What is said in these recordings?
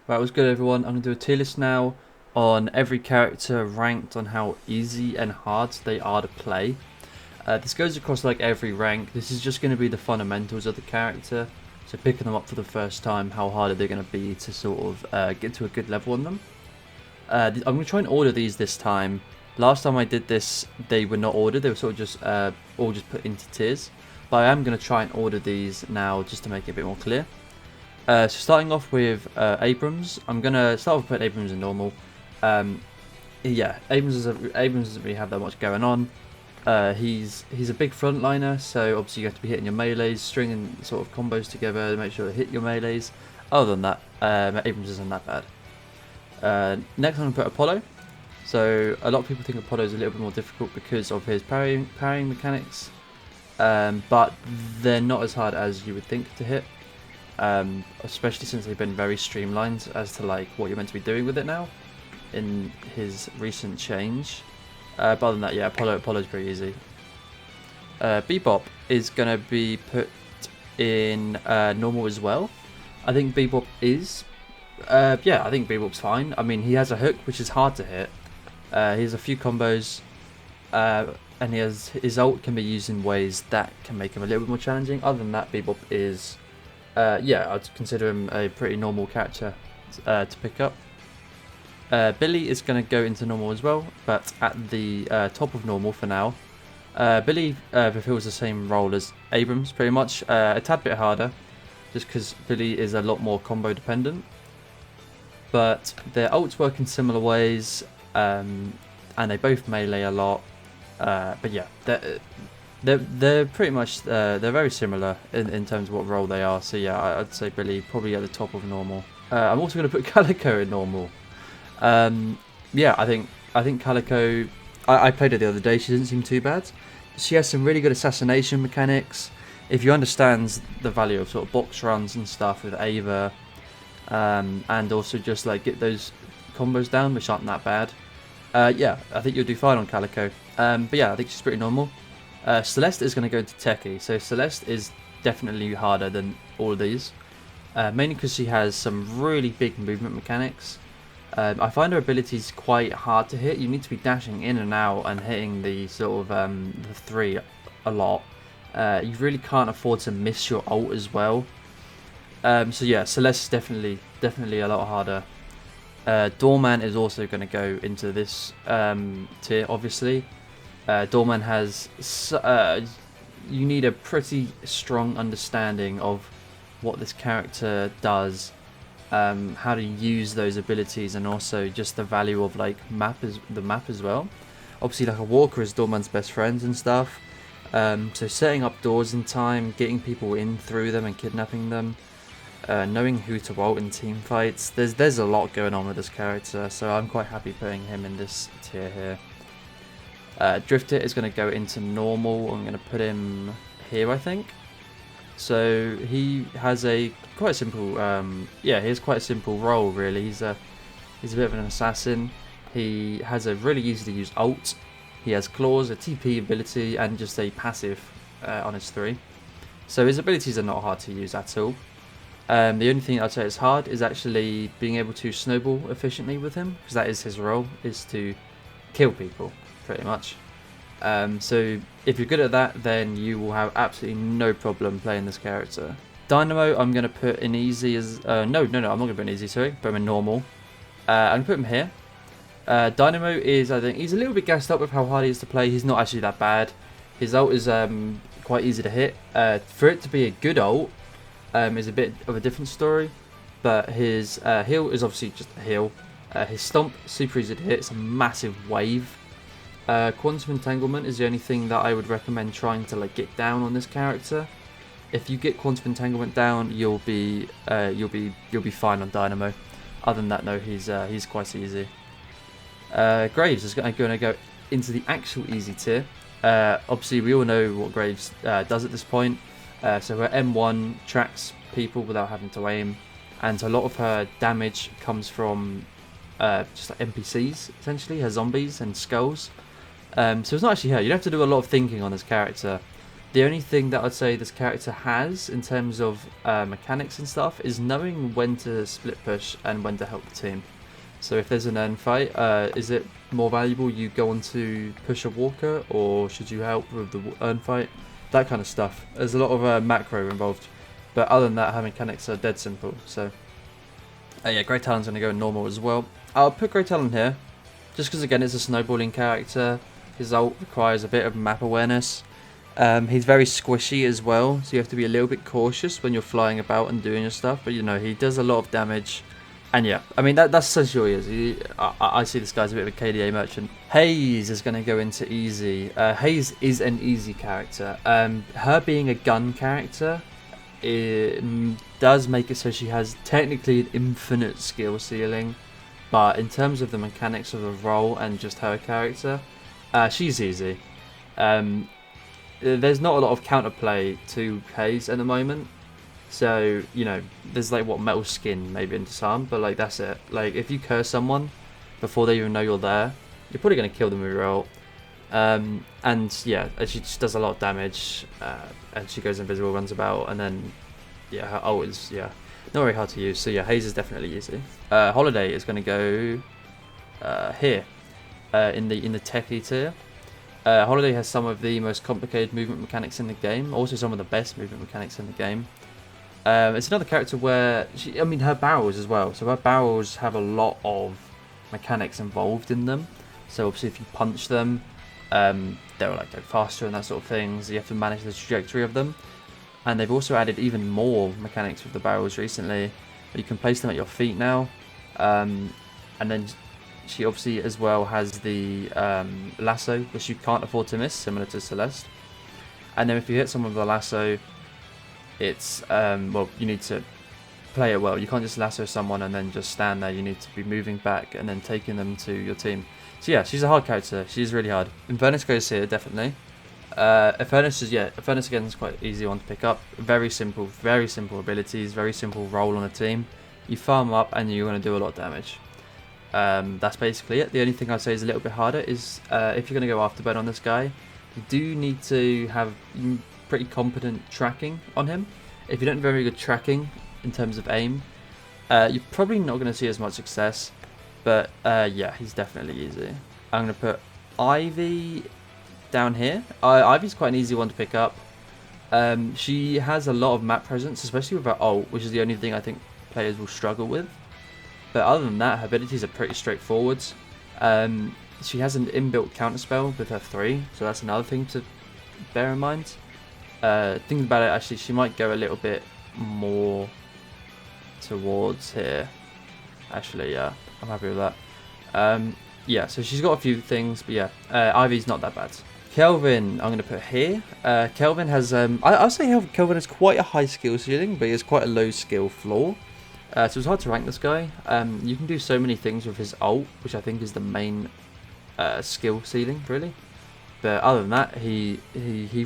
Right, what's good everyone? I'm going to do a tier list now on every character ranked on how easy and hard they are to play. This goes across like every rank. This is just going to be the fundamentals of the character. So picking them up for the first time, how hard are they going to be to sort of get to a good level on them. I'm going to try and order these this time. Last time I did this, they were not ordered. They were sort of just all just put into tiers. But I am going to try and order these now just to make it a bit more clear. So starting off with Abrams, I'm going to start with putting Abrams in normal. Yeah, Abrams doesn't really have that much going on. He's a big frontliner, so obviously you have to be hitting your melees, stringing sort of combos together to make sure to hit your melees. Other than that, Abrams isn't that bad. Next I'm going to put Apollo. So a lot of people think Apollo is a little bit more difficult because of his parrying mechanics, but they're not as hard as you would think to hit. Especially since they've been very streamlined as to like what you're meant to be doing with it now in his recent change. But other than that, yeah, Apollo's pretty easy. Bebop is going to be put in normal as well. I think Bebop is, yeah, I think Bebop's fine. I mean, he has a hook which is hard to hit. He has a few combos, and his ult can be used in ways that can make him a little bit more challenging. Other than that, Bebop is, yeah, I'd consider him a pretty normal character to pick up. Billy is going to go into normal as well, but at the top of normal for now. Billy fulfills the same role as Abrams, pretty much. A tad bit harder, just because Billy is a lot more combo dependent. But their ults work in similar ways, and they both melee a lot. But yeah, they're pretty much they're very similar in terms of what role they are. So yeah, I'd say Billy probably at the top of normal. I'm also going to put Calico in normal. Yeah, I think Calico. I played her the other day. She doesn't seem too bad. She has some really good assassination mechanics. If you understand the value of sort of box runs and stuff with Ava, and also just like get those combos down, which aren't that bad. Yeah, I think you'll do fine on Calico. But yeah, I think she's pretty normal. Celeste is going to go into Techie, so Celeste is definitely harder than all of these, mainly because she has some really big movement mechanics. I find her abilities quite hard to hit. You need to be dashing in and out and hitting the sort of the three a lot. You really can't afford to miss your ult as well. So yeah, Celeste is definitely a lot harder. Doorman is also going to go into this tier, obviously. Doorman has you need a pretty strong understanding of what this character does, how to use those abilities, and also just the value of like the map as well. Obviously, like a Walker is Doorman's best friends and stuff. So setting up doors in time, getting people in through them and kidnapping them, knowing who to ult in team fights. There's a lot going on with this character, so I'm quite happy putting him in this tier here. Drifter is going to go into normal. I'm going to put him here, I think. So he has quite a simple, yeah, he has quite a simple role really. He's a bit of an assassin. He has a really easy to use ult. He has claws, a TP ability, and just a passive on his 3. So his abilities are not hard to use at all. The only thing I'd say is hard is actually being able to snowball efficiently with him, because that is his role, is to kill people, pretty much. So if you're good at that, then you will have absolutely no problem playing this character. Dynamo, I'm going to put in easy as... no, I'm not going to put in easy, sorry. Put him in normal. I'm going to put him here. Dynamo is, I think, he's a little bit gassed up with how hard he is to play. He's not actually that bad. His ult is quite easy to hit. For it to be a good ult is a bit of a different story. But his heal is obviously just a heal. His stomp, super easy to hit. It's a massive wave. Quantum Entanglement is the only thing that I would recommend trying to like get down on this character. If you get Quantum Entanglement down, you'll be fine on Dynamo. Other than that, no, he's quite easy. Graves is going to go into the actual easy tier. Obviously, we all know what Graves does at this point. So her M1 tracks people without having to aim, and a lot of her damage comes from just like NPCs, essentially, her zombies and skulls. So it's not actually her. You have to do a lot of thinking on this character. The only thing that I'd say this character has in terms of mechanics and stuff is knowing when to split push and when to help the team. So if there's an earn fight, is it more valuable you go on to push a walker, or should you help with the earn fight? That kind of stuff. There's a lot of macro involved, but other than that, her mechanics are dead simple. So yeah, Grey Talon's going to go in normal as well. I'll put Grey Talon here, just because again it's a snowballing character. His ult requires a bit of map awareness. He's very squishy as well, so you have to be a little bit cautious when you're flying about and doing your stuff. But you know, he does a lot of damage. And yeah, I mean, that's essentially he is. I see this guy's a bit of a KDA merchant. Haze is going to go into easy. Haze is an easy character. Her being a gun character, it does make it so she has technically an infinite skill ceiling. But in terms of the mechanics of the role and just her character, she's easy. There's not a lot of counterplay to Haze at the moment. So, you know, there's like what metal skin maybe in Disarm, but like that's it. Like if you curse someone before they even know you're there, you're probably going to kill them with your ult. And yeah, she just does a lot of damage, and she goes invisible, runs about, and then yeah, her ult is not very hard to use. So yeah, Haze is definitely easy. Holiday is going to go here in the techie tier. Holiday has some of the most complicated movement mechanics in the game, also some of the best movement mechanics in the game. It's another character where her barrels as well. So her barrels have a lot of mechanics involved in them. So obviously, if you punch them, they'll like go faster and that sort of thing. So you have to manage the trajectory of them. And they've also added even more mechanics with the barrels recently. You can place them at your feet now, and then she obviously as well has the lasso, which you can't afford to miss, similar to Celeste. And then if you hit someone with a lasso, it's well, you need to play it well. You can't just lasso someone and then just stand there. You need to be moving back and then taking them to your team. So yeah, she's a hard character. She's really hard. Infernus goes here, definitely. Infernus again is quite easy one to pick up. Very simple abilities, very simple role on a team. You farm up and you're going to do a lot of damage. That's basically it. The only thing I'd say is a little bit harder is if you're going to go after burn on this guy, you do need to have pretty competent tracking on him. If you don't have very good tracking in terms of aim, you're probably not going to see as much success. But yeah, he's definitely easy. I'm going to put Ivy down here. Ivy's quite an easy one to pick up. She has a lot of map presence, especially with her ult, which is the only thing I think players will struggle with. But other than that, her abilities are pretty straightforward. She has an inbuilt counterspell with her 3, so that's another thing to bear in mind. Thinking about it, actually, she might go a little bit more towards here. Actually, yeah, I'm happy with that. Yeah, so she's got a few things, but yeah, Ivy's not that bad. Kelvin, I'm going to put here. Kelvin has, I'll say Kelvin has quite a high skill ceiling, but he has quite a low skill floor. So it's hard to rank this guy. You can do so many things with his ult, which I think is the main skill ceiling, really. But other than that, he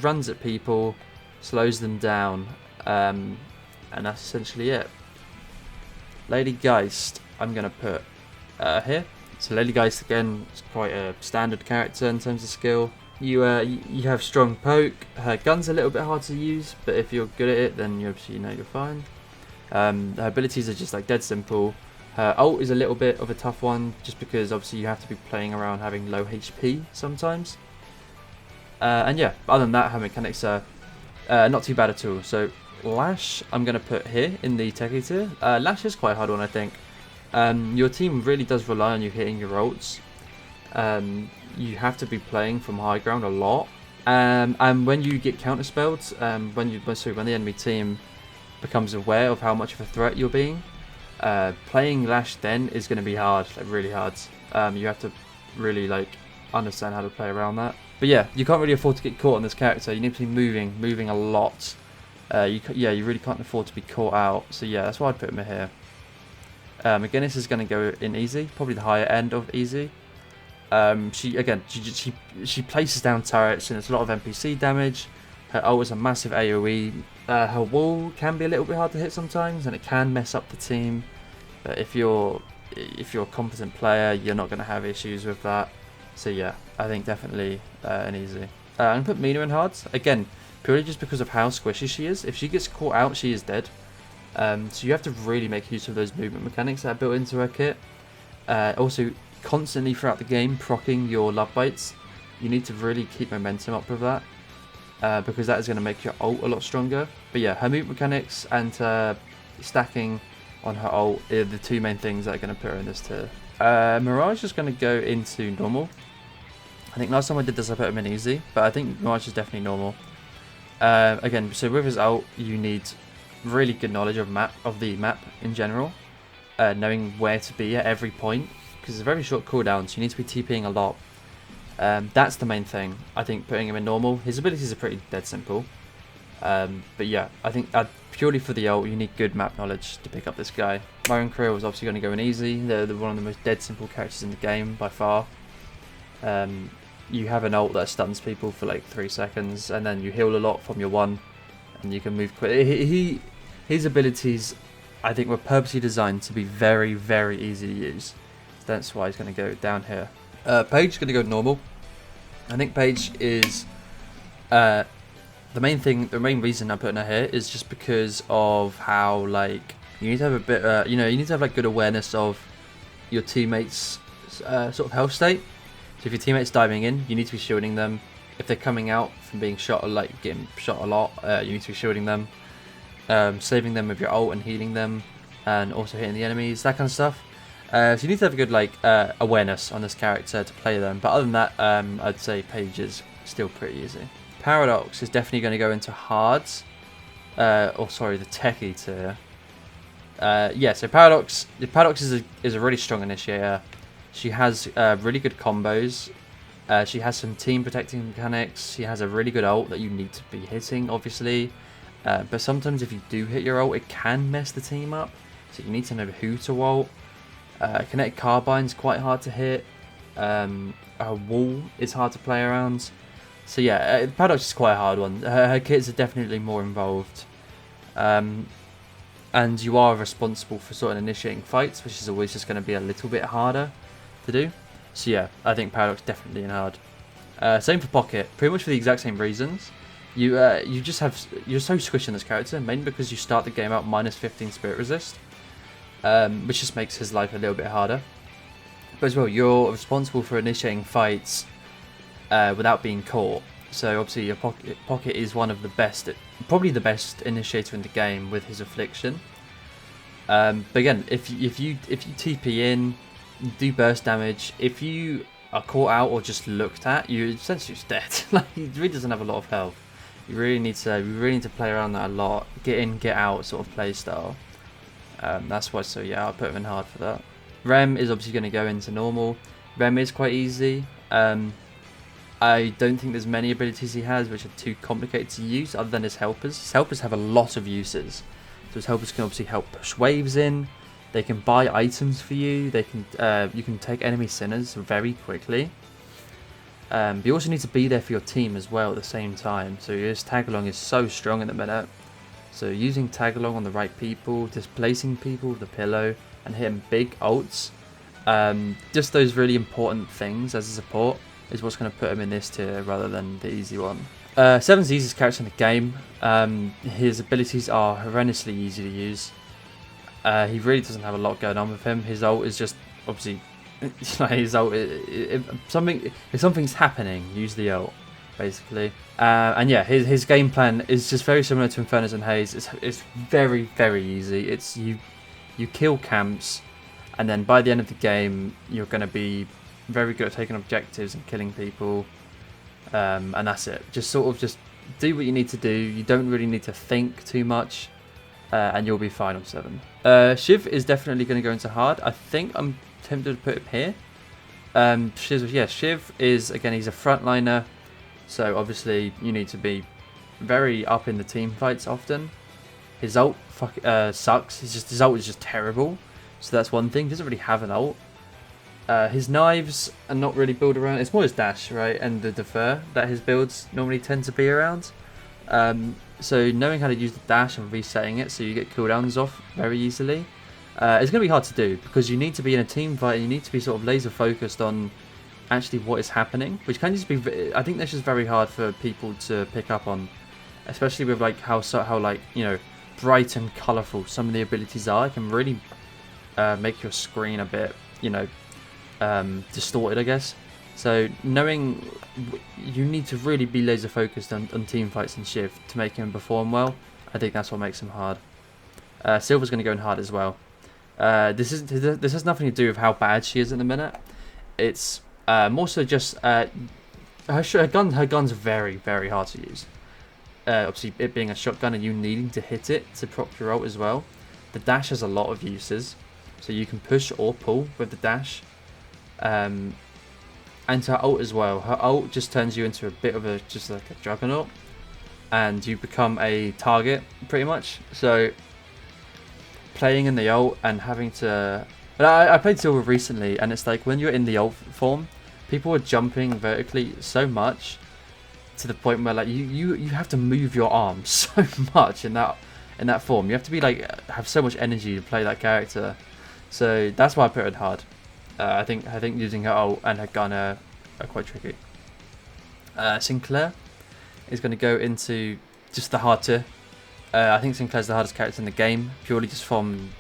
runs at people, slows them down, and that's essentially it. Lady Geist, I'm going to put here. So Lady Geist, again, is quite a standard character in terms of skill. You have strong poke. Her gun's a little bit hard to use, but if you're good at it, then you obviously know you're fine. Her abilities are just like dead simple. Her ult is a little bit of a tough one, just because obviously you have to be playing around having low HP sometimes. And yeah, other than that, her mechanics are not too bad at all. So Lash, I'm going to put here in the techie tier. Lash is quite a hard one, I think. Your team really does rely on you hitting your ults. You have to be playing from high ground a lot. And when you get counterspelled, when the enemy team becomes aware of how much of a threat you're being, playing Lash then is going to be hard, like really hard. You have to really like understand how to play around that. But yeah, you can't really afford to get caught on this character. You need to be moving a lot. You really can't afford to be caught out. So yeah, that's why I'd put him here. Again, this is going to go in easy, probably the higher end of easy. She places down turrets and it's a lot of NPC damage. Her ult is a massive AoE. Her wall can be a little bit hard to hit sometimes, and it can mess up the team. But if you're a competent player, you're not going to have issues with that. So yeah, I think definitely an easy. I'm going to put Mina in hard. Again, purely just because of how squishy she is. If she gets caught out, she is dead. So you have to really make use of those movement mechanics that are built into her kit. Also, constantly throughout the game, proccing your love bites. You need to really keep momentum up with that, because that is going to make your ult a lot stronger. But yeah, her movement mechanics and stacking on her ult are the two main things that are going to put her in this tier. Mirage is going to go into normal. I think last time I did this I put him in easy, but I think Mirage is definitely normal. Again, so with his ult, you need really good knowledge of the map in general, knowing where to be at every point, because it's a very short cooldown, so you need to be TPing a lot. That's the main thing. I think putting him in normal. His abilities are pretty dead simple. But yeah, I think purely for the ult, you need good map knowledge to pick up this guy. Myron Creel is obviously going to go in easy. They're one of the most dead simple characters in the game by far. You have an ult that stuns people for like 3 seconds, and then you heal a lot from your one, and you can move quick. His abilities, I think, were purposely designed to be very, very easy to use. So that's why he's going to go down here. Paige is going to go normal. I think Paige is the main reason I'm putting her here is just because of how, like, you need to have a bit, you need to have like good awareness of your teammates' sort of health state. So if your teammates diving in, you need to be shielding them. If they're coming out from being shot, or like getting shot a lot, you need to be shielding them, saving them with your ult and healing them, and also hitting the enemies, that kind of stuff. So you need to have a good awareness on this character to play them. But other than that, I'd say Paige is still pretty easy. Paradox is definitely going to go into hards, the techie tier. Yeah, so Paradox is a really strong initiator. She has really good combos. She has some team protecting mechanics. She has a really good ult that you need to be hitting, obviously. But sometimes if you do hit your ult, it can mess the team up. So you need to know who to ult. Kinetic Carbine's quite hard to hit. Her wall is hard to play around. So yeah, Paradox is quite a hard one. Her kits are definitely more involved. And you are responsible for sort of initiating fights, which is always just going to be a little bit harder to do. So yeah, I think Paradox definitely in hard. Same for Pocket, pretty much for the exact same reasons. You're so squishy in this character, mainly because you start the game out minus 15 spirit resist, which just makes his life a little bit harder. But as well, you're responsible for initiating fights without being caught. So obviously your Pocket is one of the best, probably the best initiator in the game with his affliction. But again, if you TP in, do burst damage, if you are caught out or just looked at, you're essentially just dead. Like, he really doesn't have a lot of health. You really need to play around that a lot. Get in, get out sort of play style. That's why. So yeah, I'll put him in hard for that. Rem is obviously going to go into normal. Rem is quite easy. I don't think there's many abilities he has which are too complicated to use other than his helpers. His helpers have a lot of uses. So his helpers can obviously help push waves in. They can buy items for you. They can you can take enemy sinners very quickly. But you also need to be there for your team as well at the same time. So his tag along is so strong at the minute. So using tag along on the right people, displacing people with the pillow, and hitting big ults, just those really important things as a support is what's going to put him in this tier rather than the easy one. Seven's the easiest character in the game. His abilities are horrendously easy to use. He really doesn't have a lot going on with him. His ult is just obviously his ult. If something's happening, use the ult, basically. And yeah, his game plan is just very similar to Inferno's and Haze. It's very, very easy. It's you kill camps, and then by the end of the game, you're going to be very good at taking objectives and killing people. And that's it. Just do what you need to do. You don't really need to think too much. And you'll be fine on 7. Shiv is definitely going to go into hard. I think I'm tempted to put him here. Shiv is, again, he's a frontliner. So obviously you need to be very up in the team fights often. His ult sucks. His ult is just terrible. So that's one thing. He doesn't really have an ult. His knives are not really built around. It's more his dash, right, and the defer that his builds normally tend to be around. So knowing how to use the dash and resetting it so you get cooldowns off very easily, it's going to be hard to do because you need to be in a team fight and you need to be sort of laser focused on actually what is happening, which can just be, I think that's just very hard for people to pick up on. especially with like how like, you know, bright and colourful some of the abilities are. It can really make your screen a bit, you know, distorted, I guess. So knowing you need to really be laser focused on team fights and shift to make him perform well, I think that's what makes him hard. Silver's going to go in hard as well. This has nothing to do with how bad she is at the minute. It's more so just her gun's very, very hard to use. Obviously, it being a shotgun and you needing to hit it to prop your ult as well. The dash has a lot of uses, so you can push or pull with the dash. And her ult as well. Her ult just turns you into a bit of just like a juggernaut, and you become a target pretty much. So playing in the ult and having to... I played Silver recently, and it's like when you're in the ult form, people are jumping vertically so much to the point where like you have to move your arms so much in that form. You have to be like have so much energy to play that character. So that's why I put it hard. I think using her ult and her gun are quite tricky. Sinclair is going to go into just the hard tier. I think Sinclair's the hardest character in the game, purely just from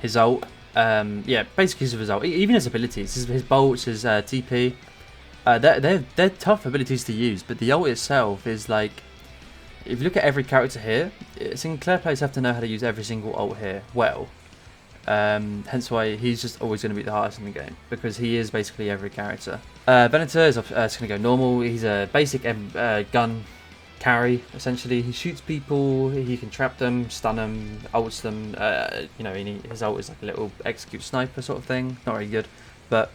his ult. Yeah, basically because of his ult. Even his abilities, his bolts, his TP. They're tough abilities to use, but the ult itself is like... If you look at every character here, Sinclair players have to know how to use every single ult here well. Hence why he's just always going to be the hardest in the game, because he is basically every character. Venator is going to go normal. He's a basic gun carry, essentially. He shoots people, he can trap them, stun them, ults them. You know, his ult is like a little execute sniper sort of thing. Not very good, but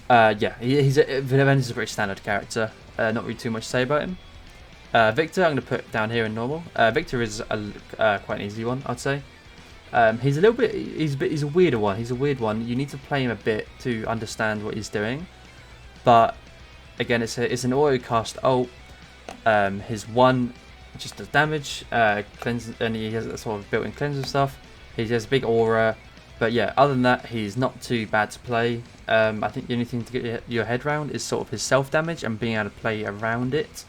yeah, Venator's a very standard character. Not really too much to say about him. Victor, I'm going to put down here in normal. Victor is quite an easy one, I'd say. He's a little bit. He's a weirder one. He's a weird one. You need to play him a bit to understand what he's doing. But again, it's an auto cast ult. His one just does damage, cleanse, and he has a sort of built-in cleanser stuff. He has a big aura, but yeah, other than that, he's not too bad to play. I think the only thing to get your head around is sort of his self damage and being able to play around it.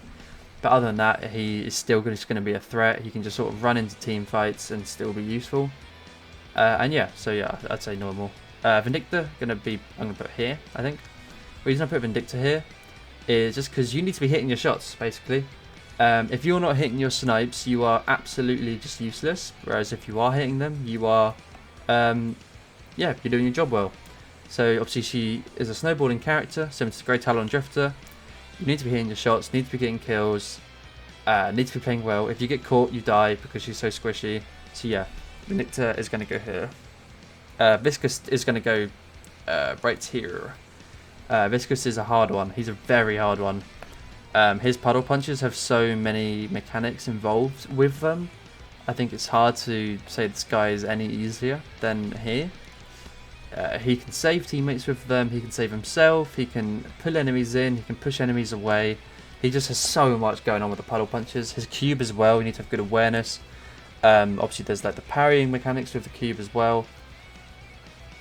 But other than that, he is still just going to be a threat. He can just sort of run into team fights and still be useful. And yeah, so yeah, I'd say normal. Vindicta, I'm going to put here, I think. The reason I put Vindicta here is just because you need to be hitting your shots, basically. If you're not hitting your snipes, you are absolutely just useless. Whereas if you are hitting them, you are, yeah, you're doing your job well. So obviously she is a snowballing character, similar to Grey Talon Drifter. You need to be hitting your shots, need to be getting kills, need to be playing well. If you get caught, you die because she's so squishy. So yeah, Vindicta is going to go here. Viscous is going to go right here. Viscous is a hard one. He's a very hard one. His puddle punches have so many mechanics involved with them. I think it's hard to say this guy is any easier than here. He can save teammates with them, he can save himself, he can pull enemies in, he can push enemies away. He just has so much going on with the puddle punches. His cube as well, you need to have good awareness. Obviously there's like the parrying mechanics with the cube as well.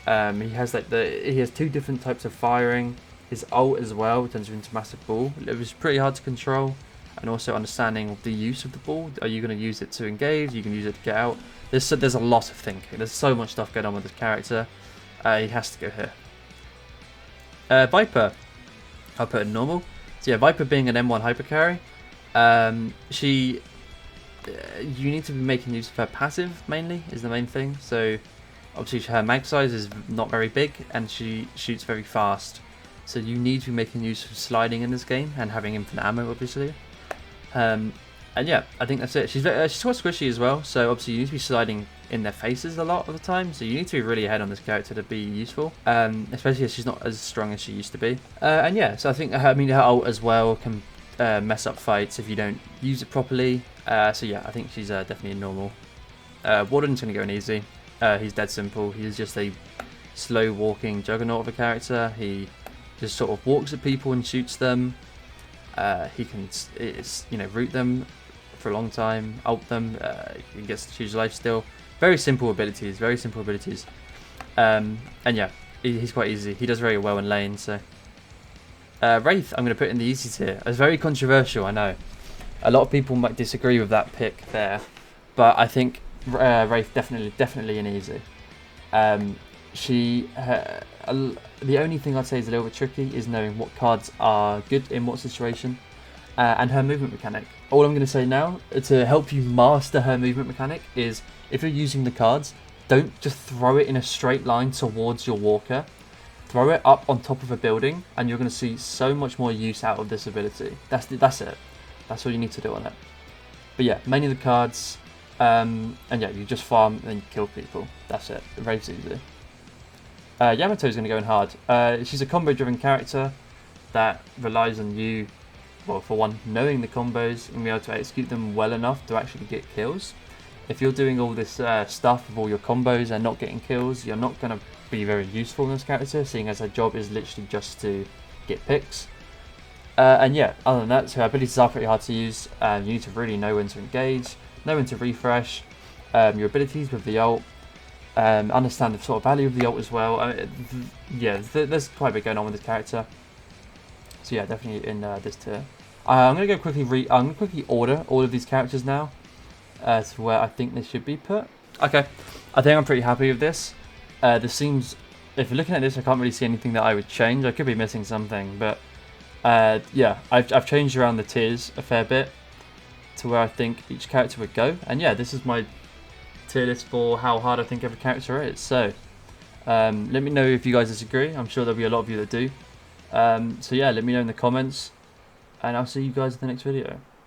He has two different types of firing. His ult as well turns you into a massive ball. It was pretty hard to control, and also understanding the use of the ball. Are you going to use it to engage? You can use it to get out. There's a lot of thinking. There's so much stuff going on with this character. He has to go here. Viper, I'll put in normal. So yeah, Viper being an M1 hyper carry, you need to be making use of her passive mainly is the main thing. So obviously her mag size is not very big and she shoots very fast. So you need to be making use of sliding in this game and having infinite ammo, obviously. And yeah, I think that's it. She's quite squishy as well, so obviously you need to be sliding in their faces a lot of the time, so you need to be really ahead on this character to be useful, especially as she's not as strong as she used to be. And yeah, so I think her ult as well can mess up fights if you don't use it properly. So yeah, I think she's definitely normal. Warden's going to go in easy. He's dead simple. He's just a slow walking juggernaut of a character. He just sort of walks at people and shoots them. He can root them for a long time, ult them, he gets to choose life still. Very simple abilities, and yeah, he's quite easy. He does very well in lane, so. Wraith, I'm going to put in the easy tier. It's very controversial, I know. A lot of people might disagree with that pick there, but I think Wraith definitely an easy. The only thing I'd say is a little bit tricky is knowing what cards are good in what situation, and her movement mechanic. All I'm going to say now to help you master her movement mechanic is if you're using the cards, don't just throw it in a straight line towards your walker. Throw it up on top of a building, and you're going to see so much more use out of this ability. That's it. That's all you need to do on it. But yeah, mainly the cards, and yeah, you just farm and kill people. That's it. Very easy. Yamato's going to go in hard. She's a combo-driven character that relies on you, well, for one, knowing the combos and being able to execute them well enough to actually get kills. If you're doing all this stuff with all your combos and not getting kills, you're not going to be very useful in this character, seeing as her job is literally just to get picks. And yeah, other than that, so her abilities are pretty hard to use. You need to really know when to engage, know when to refresh your abilities with the ult, understand the sort of value of the ult as well. Yeah, there's quite a bit going on with this character. So yeah, definitely in this tier. I'm gonna go quickly. I'm gonna quickly order all of these characters now to where I think they should be put. Okay, I think I'm pretty happy with this. This seems, if you're looking at this, I can't really see anything that I would change. I could be missing something, but yeah, I've changed around the tiers a fair bit to where I think each character would go. And yeah, this is my tier list for how hard I think every character is. So let me know if you guys disagree. I'm sure there'll be a lot of you that do. So yeah, let me know in the comments, and I'll see you guys in the next video.